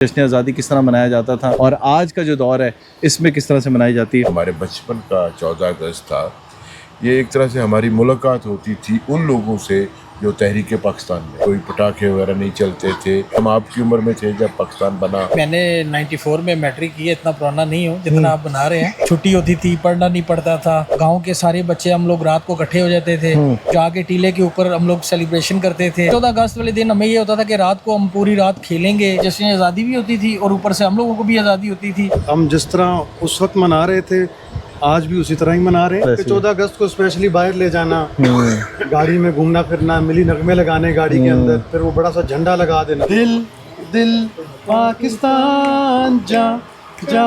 जश्न आज़ादी किस तरह मनाया जाता था और आज का जो दौर है इसमें किस तरह से मनाई जाती है। हमारे बचपन का 14 अगस्त था, ये एक तरह से हमारी मुलाकात होती थी उन लोगों से जो तहरीक पाकिस्तान में, कोई पटाखे वगैरह नहीं चलते थे। हम आपकी उम्र में थे जब पाकिस्तान बना। मैंने 94 में मैट्रिक की है, इतना पुराना नहीं हूँ जितना आप बना रहे हैं। छुट्टी होती थी, पढ़ना नहीं पड़ता था। गांव के सारे बच्चे हम लोग रात को इकट्ठे हो जाते थे, जाके टीले के ऊपर हम लोग सेलिब्रेशन करते थे। 14 अगस्त वाले दिन हमें ये होता था कि रात को हम पूरी रात खेलेंगे, जश्न आज़ादी भी होती थी और ऊपर से हम लोगों को भी आज़ादी होती थी। हम जिस तरह उस वक्त मना रहे थे आज भी उसी तरह ही मना रहे हैं। 14 अगस्त को स्पेशली बाहर ले जाना, गाड़ी में घूमना फिरना, मिली नगमे लगाने गाड़ी के अंदर, फिर वो बड़ा सा झंडा लगा देना, दिल दिल पाकिस्तान जा जा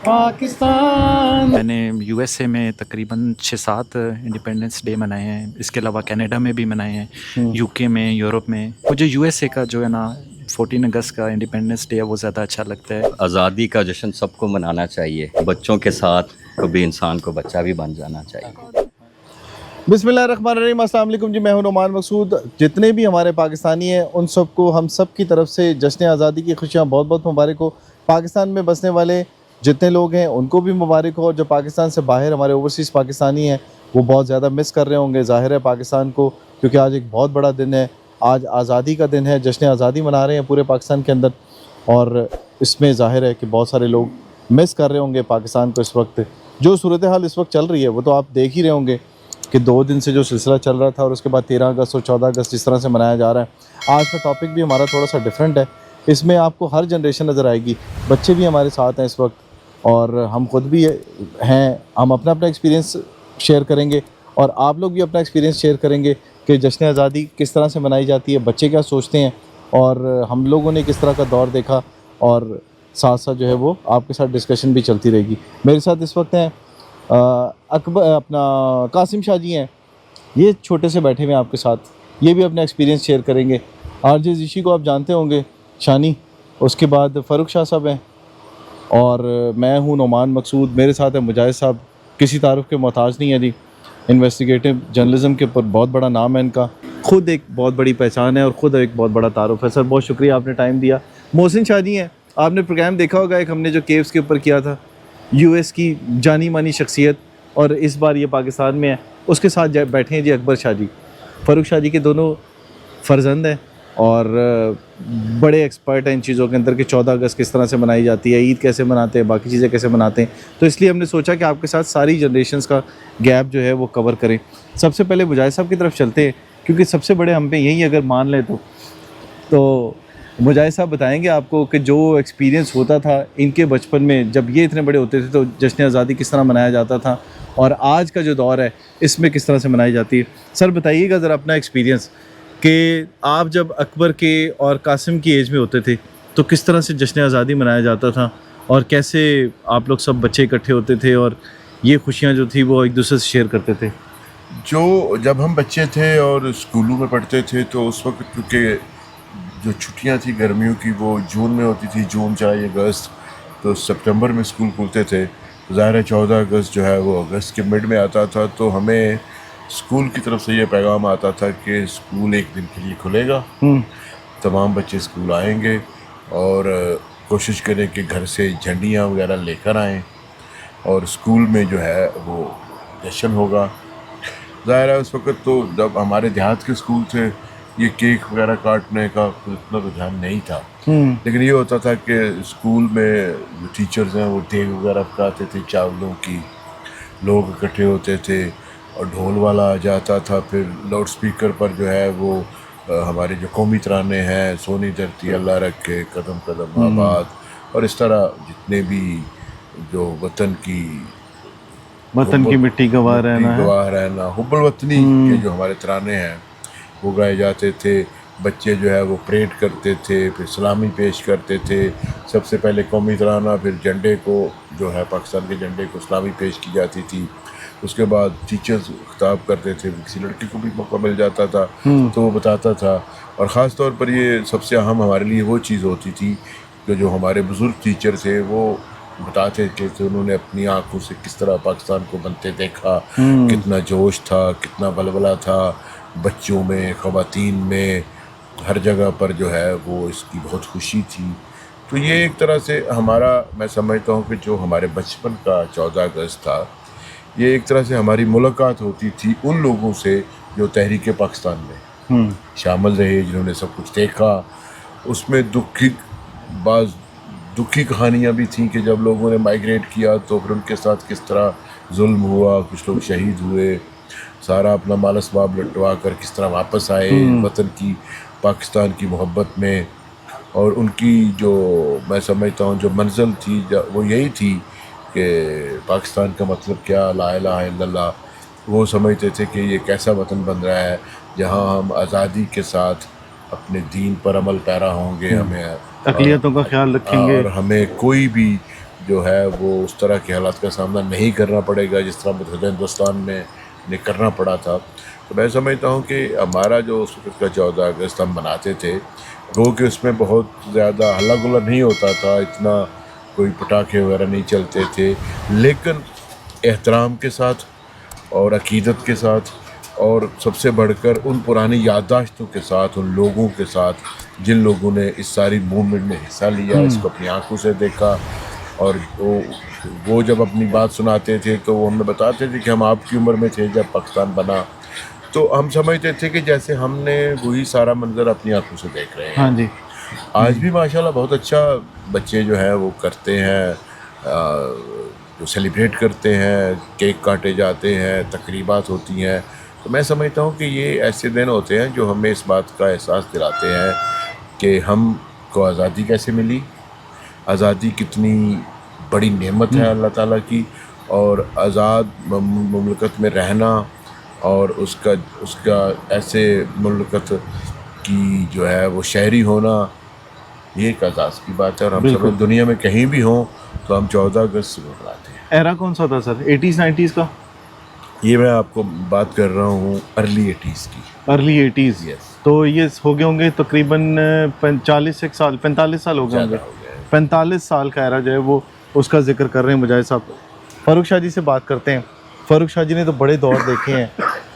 पाकिस्तान। मैंने यूएसए में तकरीबन 6-7 इंडिपेंडेंस डे मनाए हैं, इसके अलावा कनाडा में भी मनाए हैं, यूके में, यूरोप में। मुझे यूएसए का जो है ना 14 अगस्त का इंडिपेंडेंस डे है वो ज़्यादा अच्छा लगता है। आज़ादी का जश्न सबको मनाना चाहिए, बच्चों के साथ कभी इंसान को बच्चा भी बन जाना चाहिए। बिस्मिल्लाहिर्रहमानिर्रहीम, अस्सलाम वालेकुम जी, मैं हूं नुमान मकसूद। जितने भी हमारे पाकिस्तानी हैं उन सबको हम सब की तरफ से जश्न आज़ादी की खुशियां बहुत बहुत मुबारक हो। पाकिस्तान में बसने वाले जितने लोग हैं उनको भी मुबारक हो, और जो पाकिस्तान से बाहर हमारे ओवरसीज़ पाकिस्तानी हैं वो बहुत ज़्यादा मिस कर रहे होंगे ज़ाहिर है पाकिस्तान को, क्योंकि आज एक बहुत बड़ा दिन है, आज आज़ादी का दिन है, जश्न आज़ादी मना रहे हैं पूरे पाकिस्तान के अंदर। और इसमें ज़ाहिर है कि बहुत सारे लोग मिस कर रहे होंगे पाकिस्तान को। इस वक्त जो सूरत हाल इस वक्त चल रही है वो तो आप देख ही रहे होंगे कि 2 दिन से जो सिलसिला चल रहा था और उसके बाद 13 अगस्त और 14 अगस्त जिस तरह से मनाया जा रहा है। आज का टॉपिक भी हमारा थोड़ा सा डिफरेंट है, इसमें आपको हर जनरेशन नज़र आएगी। बच्चे भी हमारे साथ हैं इस वक्त और हम खुद भी हैं, हम अपना अपना एक्सपीरियंस शेयर करेंगे और आप लोग भी अपना एक्सपीरियंस शेयर करेंगे कि जश्न आज़ादी किस तरह से मनाई जाती है, बच्चे क्या सोचते हैं और हम लोगों ने किस तरह का दौर देखा, और साथ साथ जो है वो आपके साथ डिस्कशन भी चलती रहेगी। मेरे साथ इस वक्त हैं अपना कासिम शाह जी हैं, ये छोटे से बैठे हुए हैं आपके साथ, ये भी अपना एक्सपीरियंस शेयर करेंगे। आरजे ऋषि को आप जानते होंगे, शानी, उसके बाद फ़ारूक शाह साहब हैं और मैं हूँ नुमान मकसूद। मेरे साथ है मुजाहिद साहब, किसी तारुफ के मोहताज नहीं है जी, इन्वेस्टिगेटिव जर्नलिज़म के ऊपर बहुत बड़ा नाम है इनका, ख़ुद एक बहुत बड़ी पहचान है और ख़ुद एक बहुत बड़ा तारुफ है। सर बहुत शुक्रिया आपने टाइम दिया। मोहसिन शाह जी हैं, आपने प्रोग्राम देखा होगा एक हमने जो केव्स के ऊपर किया था, यूएस की जानी मानी शख्सियत, और इस बार ये पाकिस्तान में है। उसके साथ बैठे हैं जी अकबर शाह जी, फ़ारूक शाह जी के दोनों फ़र्जंद हैं और बड़े एक्सपर्ट हैं इन चीज़ों के अंदर कि 14 अगस्त किस तरह से मनाई जाती है, ईद कैसे मनाते हैं, बाकी चीज़ें कैसे मनाते हैं। तो इसलिए हमने सोचा कि आपके साथ सारी जनरेशन्स का गैप जो है वो कवर करें। सबसे पहले मुजाहिद साहब की तरफ चलते हैं, क्योंकि सबसे बड़े हम पे यही अगर मान लें तो मुजाहिद साहब बताएंगे आपको कि जो एक्सपीरियंस होता था इनके बचपन में जब ये इतने बड़े होते थे तो जश्न आज़ादी किस तरह मनाया जाता था और आज का जो दौर है इसमें किस तरह से मनाई जाती है। सर बताइएगा ज़रा अपना एक्सपीरियंस कि आप जब अकबर के और कासिम की एज में होते थे तो किस तरह से जश्न आज़ादी मनाया जाता था और कैसे आप लोग सब बच्चे इकट्ठे होते थे और ये खुशियाँ जो थी वो एक दूसरे से शेयर करते थे। जब हम बच्चे थे और स्कूलों में पढ़ते थे तो उस वक्त क्योंकि जो छुट्टियां थी गर्मियों की वो जून में होती थी, जून चाहे अगस्त, तो सितंबर में स्कूल खुलते थे। ज़ाहिर है 14 अगस्त जो है वो अगस्त के मिड में आता था, तो हमें स्कूल की तरफ से ये पैगाम आता था कि स्कूल एक दिन के लिए खुलेगा, तमाम बच्चे स्कूल आएंगे और कोशिश करें कि घर से झंडियाँ वगैरह लेकर आएँ और स्कूल में जो है वो जश्न होगा। ज़ाहिर है उस वक्त तो जब हमारे देहात के स्कूल थे ये केक वगैरह काटने का इतना रुझान नहीं था, लेकिन ये होता था कि स्कूल में जो टीचर्स हैं वो देग वगैरह पकाते थे चावलों की, लोग इकट्ठे होते थे और ढोल वाला आ जाता था, फिर लाउड स्पीकर पर जो है वो हमारे जो कौमी तराने हैं, सोनी धरती अल्लाह रखे, कदम कदम आबाद, और इस तरह जितने भी जो वतन की मिट्टी गवाह रहना, हुब्बुल वतनी के जो हमारे तराने हैं वो गाए जाते थे। बच्चे जो है वो परेड करते थे, फिर सलामी पेश करते थे, सबसे पहले कौमी तराना, फिर झंडे को जो है पाकिस्तान के झंडे को सलामी पेश की जाती थी। उसके बाद टीचर्स खिताब करते थे, किसी लड़की को भी मौका मिल जाता था तो वो बताता था। और ख़ास तौर पर ये सबसे अहम हमारे लिए वो चीज़ होती थी कि जो हमारे बुज़ुर्ग टीचर थे वो बताते थे कि उन्होंने अपनी आंखों से किस तरह पाकिस्तान को बनते देखा, कितना जोश था, कितना बलबला था बच्चों में, ख़वातीन में, हर जगह पर जो है वो इसकी बहुत खुशी थी। تو یہ ایک طرح سے ہمارا، میں سمجھتا ہوں کہ جو ہمارے بچپن کا 14 اگست تھا، یہ ایک طرح سے ہماری ملاقات ہوتی تھی ان لوگوں سے جو تحریک پاکستان میں شامل رہے، جنہوں نے سب کچھ دیکھا. اس میں بعض دکھی کہانیاں بھی تھیں کہ جب لوگوں نے مائیگریٹ کیا تو پھر ان کے ساتھ کس طرح ظلم ہوا، کچھ لوگ شہید ہوئے، سارا اپنا مال اسباب لٹوا کر کس طرح واپس آئے وطن کی، پاکستان کی محبت میں. اور ان کی جو میں سمجھتا ہوں جو منزل تھی وہ یہی تھی کہ پاکستان کا مطلب کیا، لا الہ الا اللہ. وہ سمجھتے تھے کہ یہ کیسا وطن بن رہا ہے جہاں ہم آزادی کے ساتھ اپنے دین پر عمل پیرا ہوں گے، ہمیں اقلیتوں کا خیال رکھیں گے، اور ہمیں کوئی بھی جو ہے وہ اس طرح کے حالات کا سامنا نہیں کرنا پڑے گا جس طرح متحدہ ہندوستان میں نے کرنا پڑا تھا. تو میں سمجھتا ہوں کہ ہمارا جو اس وقت کا 14 اگست ہم مناتے تھے، گو کہ اس میں بہت زیادہ ہلا گلا نہیں ہوتا تھا، اتنا کوئی پٹاخے وغیرہ نہیں چلتے تھے، لیکن احترام کے ساتھ اور عقیدت کے ساتھ، اور سب سے بڑھ کر ان پرانی یادداشتوں کے ساتھ، ان لوگوں کے ساتھ جن لوگوں نے اس ساری موومنٹ میں حصہ لیا، اس کو اپنی آنکھوں سے دیکھا. اور وہ جب اپنی بات سناتے تھے تو وہ ہمیں بتاتے تھے کہ ہم آپ کی عمر میں تھے جب پاکستان بنا. تو ہم سمجھتے تھے کہ جیسے ہم نے وہی سارا منظر اپنی آنکھوں سے دیکھ رہے ہیں. ہاں جی. آج بھی ماشاءاللہ بہت اچھا بچے جو ہیں وہ کرتے ہیں، جو سیلیبریٹ کرتے ہیں، کیک کاٹے جاتے ہیں، تقریبات ہوتی ہیں. تو میں سمجھتا ہوں کہ یہ ایسے دن ہوتے ہیں جو ہمیں اس بات کا احساس دلاتے ہیں کہ ہم کو آزادی کیسے ملی، آزادی کتنی بڑی نعمت ہے اللہ تعالیٰ کی، اور آزاد مملکت میں رہنا اور اس کا ایسے مملکت کی جو ہے وہ شہری ہونا، یہ ایک اعزاز کی بات ہے. اور ہم سب دنیا میں کہیں بھی ہوں تو ہم 14 اگست سے مناتے ہیں. ایرا کون سا تھا سر، 80s 90s کا؟ یہ میں آپ کو بات کر رہا ہوں ارلی 80s کی. Early 80s. Yes. تو یہ ہو گئے ہوں گے تقریباً 45 سال ہو گئے ہوں گے. 45 سال کا ایرا جو ہے وہ اس کا ذکر کر رہے ہیں مجاہد صاحب. فاروق شاہ جی سے بات کرتے ہیں. فاروق شاہ جی نے تو بڑے دور دیکھے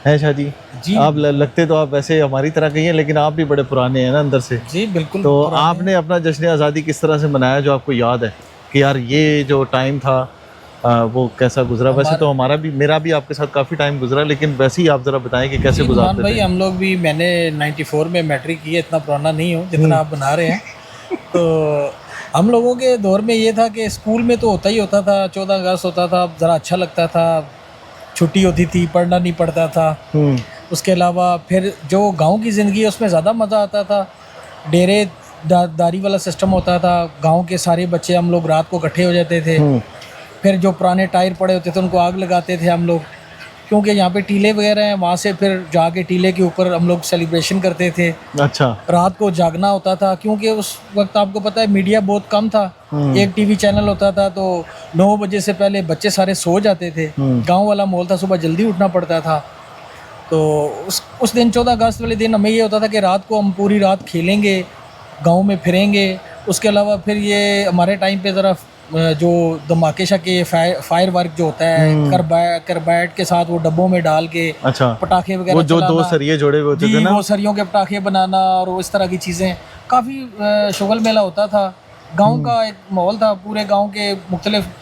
ہیں شاہ جی؟ جی آپ لگتے تو آپ ویسے ہماری طرح کے ہیں لیکن آپ بھی بڑے پرانے ہیں نا اندر سے. جی بالکل. تو آپ نے اپنا جشن آزادی کس طرح سے منایا جو آپ کو یاد ہے کہ یار یہ جو ٹائم تھا وہ کیسا گزرا؟ ویسے تو میرا بھی آپ کے ساتھ کافی ٹائم گزرا، لیکن ویسے ہی آپ ذرا بتائیں کہ کیسے گزارتے بھائی تھے. ہم لوگ بھی، میں نے 94 میں میٹرک کی ہے، اتنا پرانا نہیں ہوں جتنا آپ بنا رہے ہیں. تو ہم لوگوں کے دور میں یہ تھا کہ اسکول میں تو ہوتا ہی ہوتا تھا، 14 اگست ہوتا تھا، ذرا اچھا لگتا تھا، چھٹی ہوتی تھی، پڑھنا نہیں پڑتا تھا. اس کے علاوہ پھر جو گاؤں کی زندگی ہے اس میں زیادہ مزہ آتا تھا. ڈیرے داری والا سسٹم ہوتا تھا، گاؤں کے سارے بچے ہم لوگ رات کو اکٹھے ہو جاتے تھے. پھر جو پرانے ٹائر پڑے ہوتے تھے ان کو آگ لگاتے تھے ہم لوگ، کیونکہ یہاں پہ ٹیلے وغیرہ ہیں، وہاں سے پھر جا کے ٹیلے کے اوپر ہم لوگ سیلیبریشن کرتے تھے. اچھا. رات کو جاگنا ہوتا تھا کیونکہ اس وقت آپ کو پتہ ہے میڈیا بہت کم تھا، ایک ٹی وی چینل ہوتا تھا، تو 9 بجے سے پہلے بچے سارے سو جاتے تھے. گاؤں والا ماحول تھا، صبح جلدی اٹھنا پڑتا تھا. تو اس دن 14 اگست والے دن ہمیں یہ ہوتا تھا کہ رات کو ہم پوری رات کھیلیں گے، گاؤں میں پھریں گے. اس کے علاوہ پھر یہ ہمارے ٹائم پہ ذرا جو دھماکے شاکے فائر ورک جو ہوتا ہے کربائٹ کے ساتھ وہ ڈبوں میں ڈال کے پٹاخے وغیرہ، وہ جو 2 سریے جوڑے ہوئے ہوتے تھے نا، وہ سریوں کے پٹاخے بنانا اور اس طرح کی چیزیں، کافی شغل میلہ ہوتا تھا. گاؤں کا ایک ماحول تھا، پورے گاؤں کے مختلف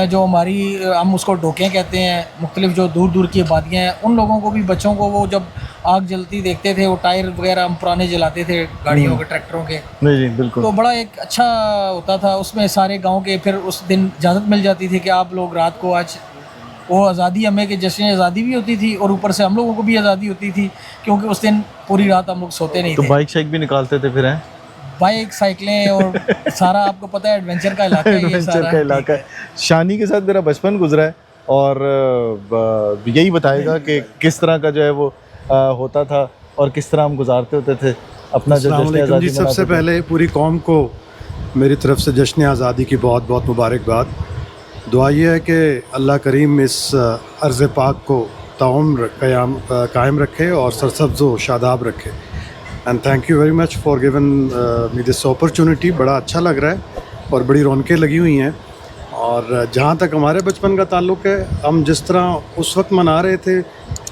جو ہماری ہم اس کو ڈوکیں کہتے ہیں، مختلف جو دور دور کی آبادیاں ہیں، ان لوگوں کو بھی، بچوں کو وہ جب آگ جلتی دیکھتے تھے، وہ ٹائر وغیرہ ہم پرانے جلاتے تھے گاڑیوں کے، ٹریکٹروں کے. جی بالکل. تو بڑا ایک اچھا ہوتا تھا. اس میں سارے گاؤں کے پھر اس دن اجازت مل جاتی تھی کہ آپ لوگ رات کو، آج وہ آزادی ہمیں کہ جشن آزادی بھی ہوتی تھی اور اوپر سے ہم لوگوں کو بھی آزادی ہوتی تھی کیونکہ اس دن پوری رات ہم لوگ سوتے نہیں تھے. تو بائک شائک بھی نکالتے تھے پھر؟ ہیں بائک سائیکلیں اور سارا آپ کو پتہ ہے ایڈونچر کا علاقہ ہے، ایڈونچر کا علاقہ ہے. شانی کے ساتھ میرا بچپن گزرا ہے اور یہی بتائے گا کہ کس طرح کا جو ہے وہ ہوتا تھا اور کس طرح ہم گزارتے ہوتے تھے اپنا جو جشن آزادی. جی سب سے پہلے پوری قوم کو میری طرف سے جشن آزادی کی بہت بہت مبارکباد. دعا یہ ہے کہ اللہ کریم اس عرض پاک کو تعمر قائم رکھے اور سرسبز و شاداب رکھے. And thank you very much for given me this opportunity. بڑا اچھا لگ رہا ہے اور بڑی رونقیں لگی ہوئی ہیں. اور جہاں تک ہمارے بچپن کا تعلق ہے، ہم جس طرح اس وقت منا رہے تھے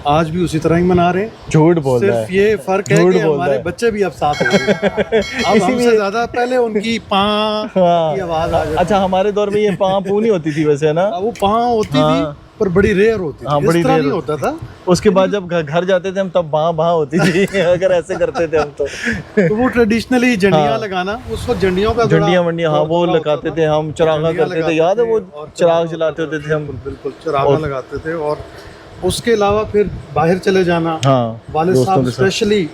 आज भी उसी तरह ही मना रहे हैं। झूठ बोल रहा सिर्फ है, ये फर्क है झूठ कि बोल हमारे रहा है। बच्चे भी अब साथ हो गए अब हमसे ज्यादा पहले उनकी पाँ की आवाज आ जाती अच्छा, हमारे दौर में ये पाँ पू नहीं होती थी वैसे, है ना? वो पाँ होती हाँ। थी पर बड़ी रेयर होती थी, हाँ, बड़ी इस तरह रेयर नहीं होता था। उसके बाद जब घर जाते थे हम तब बाँ बाँ होती थी अगर ऐसे करते थे हम तो। तो वो ट्रेडिशनली जंडियाँ हाँ। लगाना, उस वक्त जंडियों का बड़ा झंडियाँ वंडियाँ, हाँ, वो दौर होता लगाते था। थे हम, चरागा झंडियाँ करते थे, लगाते याद है वो थे और चिराग जलाते होते थे हम। बिल्कुल चरागा लगाते थे। और उसके अलावा फिर बाहर चले जाना, हाँ, वालिद दोस्तों साहब के साथ। स्पेशली,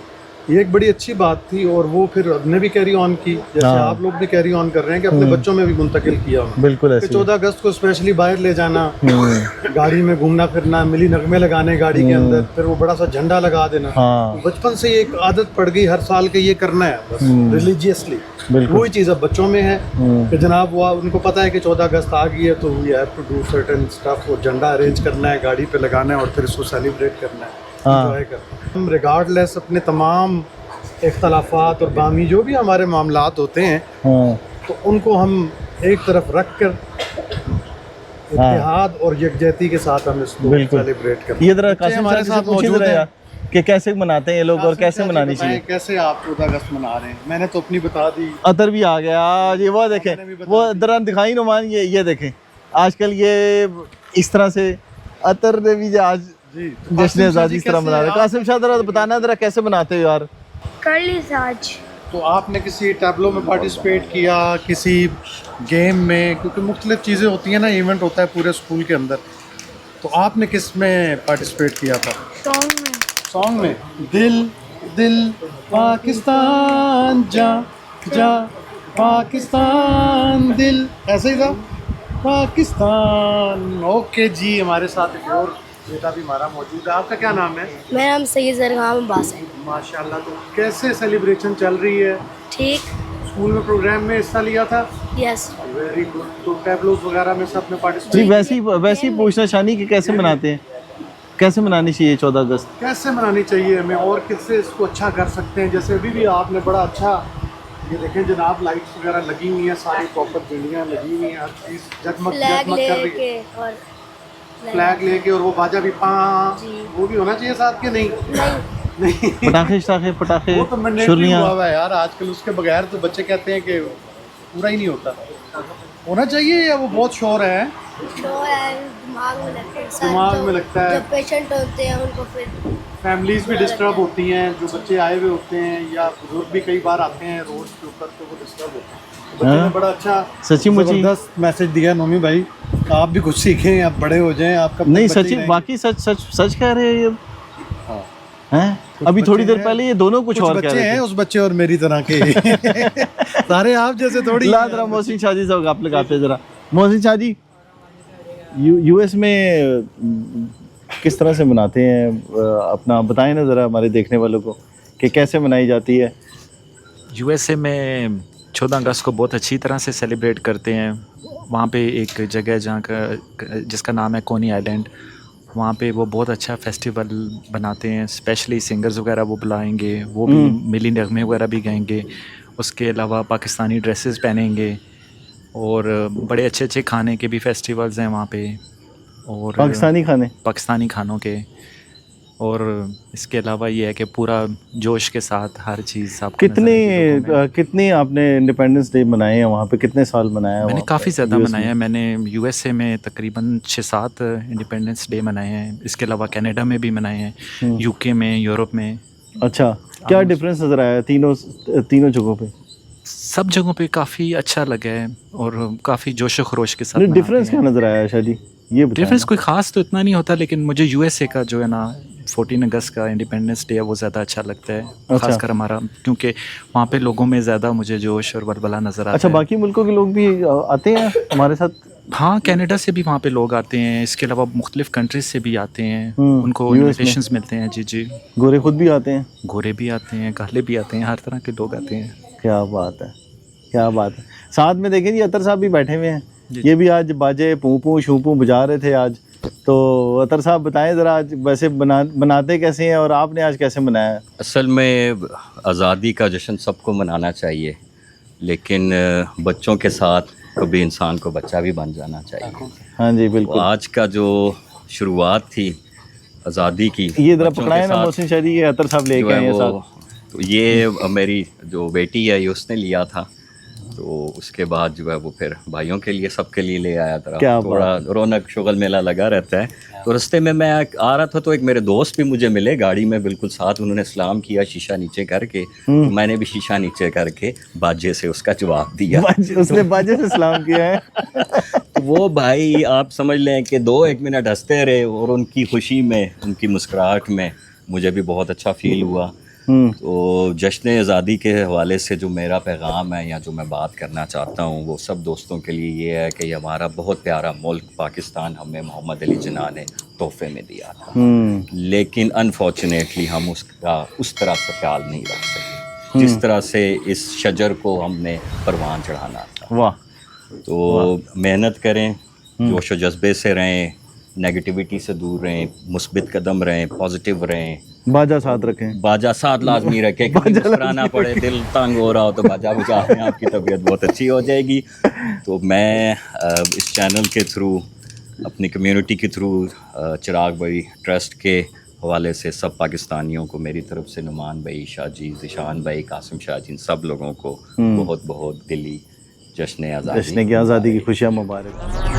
ये एक बड़ी अच्छी बात थी। और वो फिर हमने भी कैरी ऑन की, जैसे हाँ। आप लोग भी कैरी ऑन कर रहे हैं कि अपने बच्चों में भी मुंतकिल किया उन्होंने। बिल्कुल कि ऐसे ही। 14 अगस्त को स्पेशली बाहर ले जाना, गाड़ी में घूमना फिरना, मिली नगमे लगाने गाड़ी के अंदर, फिर वो बड़ा सा झंडा लगा देना। हाँ, बचपन से ये एक आदत पड़ गई हर साल के ये करना है बस रिलीजियसली। बिल्कुल। वही चीज़ अब बच्चों में है कि जनाब वो उनको पता है कि 14 अगस्त आ गई है तो we have to do certain stuff, वो झंडा अरेंज करना है, गाड़ी पे लगाना है और फिर इसको सेलिब्रेट करना है, हाँ। एंजॉय करना है। हम रिगार्डलेस अपने तमाम इख्तलाफात और बामी जो भी हमारे मामलात होते हैं हाँ, तो उनको हम एक तरफ रख कर इत्तेहाद और यकजहती के साथ हम इसको बिल्कुल। सेलिब्रेट करते ये जरा बच्चे कासिम हमारे साहब साथ से पूछिए मौजूद जरा हैं। यार कि कैसे मनाते हैं ये लोग और कैसे मनानी चाहिए। कैसे आप 14 अगस्त मना रहे हैं? मैंने तो अपनी बता दी। अतर भी आ गया आज, ये वो देखें, वो दौरान दिखाई नुमान, ये देखें आजकल ये इस तरह से अतर ने भी आज जश्न आज़ादी इस तरह मना रहे हैं। कासिम शाह जरा बताना जरा कैसे मनाते हो यार। कर ली साज। तो आपने किसी टैबलो में पार्टिसिपेट किया, किसी गेम में? क्योंकि मुख्तलिफ चीज़ें होती हैं ना, इवेंट होता है पूरे स्कूल के अंदर, तो आपने किस में पार्टिसिपेट किया था? सॉन्ग में। सॉन्ग में दिल दिल पाकिस्तान जा जा पाकिस्तान दिल, ऐसे ही था पाकिस्तान। ओके जी, हमारे साथ एक और बेटा भी हमारा मौजूद है। आपका क्या नाम है? मेरा नाम सैयद ज़रगाम अब्बास है। माशाल्लाह। तो कैसे सेलिब्रेशन चल रही है? ठीक। स्कूल में प्रोग्राम में हिस्सा लिया था? यस। Very good. तो टैबलोस वगैरह में सब ने जी पार्टिसिपेट? वैसे ही पूछना शानी कि कैसे मनाते हैं, कैसे मनानी चाहिए 14 अगस्त। कैसे मनानी चाहिए हमें और किससे इसको अच्छा कर सकते हैं? जैसे अभी भी आपने बड़ा अच्छा, ये देखें जनाब, लाइट्स वगैरह लगी हुई हैं, सारी प्रॉपर बिल्डिंगें लगी हुई हैं, हर चीज़ जगमग फ्लैग जगमग कर रही है। लेके और फ्लैग लेके, और वो बाजा भी पाँ, जी। वो भी होना चाहिए साथ के? नहीं नहीं। नहीं, पटाखे पटाखे वो तो मैंडेटरी छुरियाँ। हुआ हुआ है यार आजकल, उसके बगैर तो बच्चे कहते हैं कि पूरा ही नहीं होता। होना चाहिए या वो बहुत शोर है? शोर है, दिमाग में लगता है। सारे दिमाग जो- में लगता है। जो पेशेंट होते हैं उनको फिर फैमिलीज भी डिस्टर्ब होती हैं, जो बच्चे आए हुए होते हैं या बुजुर्ग भी कई बार आते हैं रोड के ऊपर, तो वो डिस्टर्ब होते हैं। तो बच्चे ने बड़ा अच्छा सच्ची मुची जबरदस्त मैसेज दिया नोमी भाई, आप भी कुछ सीखें, आप बड़े हो जाएं, आपका नहीं बच्चे ही सच्ची रहेंगे। बाकी सच सच सच कह रहे हैं ये हाँ। हैं। कुछ अभी थोड़ी बच्चे देर हैं- पहले ये दोनों कुछ और कह बच्चे रहे हैं थे। उस बच्चे और मेरी तरह के सारे आप जैसे थोड़ी। ला जरा मोहसिन शाह जी से आप लगाते जरा। मोहसिन शाह जी, यूएस में किस तरह से मनाते हैं, अपना बताएं ना ज़रा हमारे देखने वालों को कि कैसे मनाई जाती है। यूएसए में 14 अगस्त को बहुत अच्छी तरह से सेलिब्रेट करते हैं। वहाँ पे एक जगह है जहाँ का जिसका नाम है कोनी आइलैंड, वहाँ पे वो बहुत अच्छा फेस्टिवल बनाते हैं। स्पेशली सिंगर्स वगैरह वो बुलाएंगे, वो भी मिली नगमे वगैरह भी गाएंगे। उसके अलावा पाकिस्तानी ड्रेसेस पहनेंगे और बड़े अच्छे अच्छे खाने के भी फेस्टिवल्स हैं वहाँ पे, और पाकिस्तानी खानों के। और इसके अलावा ये है कि पूरा जोश के साथ हर चीज़ आपको नज़र आएगी लोगों में। कितने आपने इंडिपेंडेंस डे मनाए हैं वहाँ पे, कितने साल मनाया है? मैंने वहाँ काफ़ी पे ज़्यादा US मनाया में? है। मैंने यूएसए में तकरीबन 6-7 इंडिपेंडेंस डे मनाए हैं। इसके अलावा कनाडा में भी मनाए हैं, यूके में, यूरोप में। अच्छा, क्या डिफरेंस नज़र आया तीनों जगहों पे? सब जगहों पे काफ़ी अच्छा लगा है और काफ़ी जोश व खरोश के साथ मनाते डिफरेंस क्या हैं। नज़र आया शादी, ये बताएं डिफरेंस ना। कोई ख़ास तो इतना नहीं होता, लेकिन मुझे यूएसए का जो है ना 14 अगस्त का इंडिपेंडेंस डे है वो ज़्यादा अच्छा लगता है। अच्छा। खासकर हमारा, क्योंकि वहाँ पे लोगों में ज़्यादा मुझे जोश और बलबला नज़र आता अच्छा, है। बाकी मुल्कों के लोग भी आते हैं हमारे साथ? हाँ, कनाडा से भी वहाँ पे लोग आते हैं। इसके अलावा मुख्तलिफ कंट्रीज से भी आते हैं, उनको US में। इन्विटेशंस मिलते हैं। जी जी, गोरे खुद भी आते हैं? गोरे भी आते हैं, काले भी आते हैं, हर तरह के लोग आते हैं। क्या बात है, क्या बात है। साथ में देखें जी अतर साहब भी बैठे हुए हैं, जी। ये भी आज बाजे पू पू शू पू बजा रहे थे आज। तो अतर साहब बताएं ज़रा, आज वैसे बनाते कैसे हैं और आपने आज कैसे मनाया? असल में आज़ादी का जश्न सबको मनाना चाहिए, लेकिन बच्चों के साथ कभी इंसान को बच्चा भी बन जाना चाहिए। हाँ जी तो बिल्कुल। आज का जो शुरुआत थी आज़ादी की ये जरा बच्चों के पकड़ाए ना साथ मोहसिन शाह जी, ये अतर साहब जो लेके है आए हैं वो, साथ। तो ये मेरी जो बेटी है ये उसने लिया था, तो उसके बाद जो है वो फिर भाइयों के लिए सबके लिए ले आया था। क्या थोड़ा रौनक शुगल मेला लगा रहता है। तो रास्ते में मैं आ रहा था तो एक मेरे दोस्त भी मुझे मिले गाड़ी में बिल्कुल साथ, उन्होंने सलाम किया शीशा नीचे करके, तो मैंने भी शीशा नीचे करके बाजे से उसका जवाब दिया। उसने बाजे से सलाम किया है। तो वो भाई आप समझ लें कि 2-1 मिनट हंसते रहे और उनकी खुशी में, उनकी मुस्कुराहट में मुझे भी बहुत अच्छा फील हुआ। तो जश्न आज़ादी के हवाले से जो मेरा पैगाम है या जो मैं बात करना चाहता हूँ वो सब दोस्तों के लिए ये है कि ये हमारा बहुत प्यारा मुल्क पाकिस्तान हमें मोहम्मद अली जिन्ना ने तोहफे में दिया था, लेकिन अनफॉर्चुनेटली हम उसका उस तरह से ख्याल नहीं रख सके जिस तरह से इस शजर को हमने परवान चढ़ाना था। वाह। तो मेहनत करें, जोश व जज्बे से रहें, नेगेटिविटी से दूर रहें, मुस्बित कदम रहें, पॉजिटिव रहें, बाजा साथ रखें। बाजा साथ लाजमी रखें, कभी मुस्कुराना पड़े, दिल तंग हो रहा हो तो बाजा बजा लें, आपकी तबीयत बहुत अच्छी हो जाएगी। तो मैं इस चैनल के थ्रू, अपनी कम्युनिटी के थ्रू, चिराग भाई ट्रस्ट के हवाले से सब पाकिस्तानियों को मेरी तरफ से नुमान भाई, शाह जी, ज़िशान भाई, कासिम शाह जी, सब लोगों को बहुत बहुत दिली जश्न आज़ादी जश्न की आज़ादी की खुशियाँ मुबारक।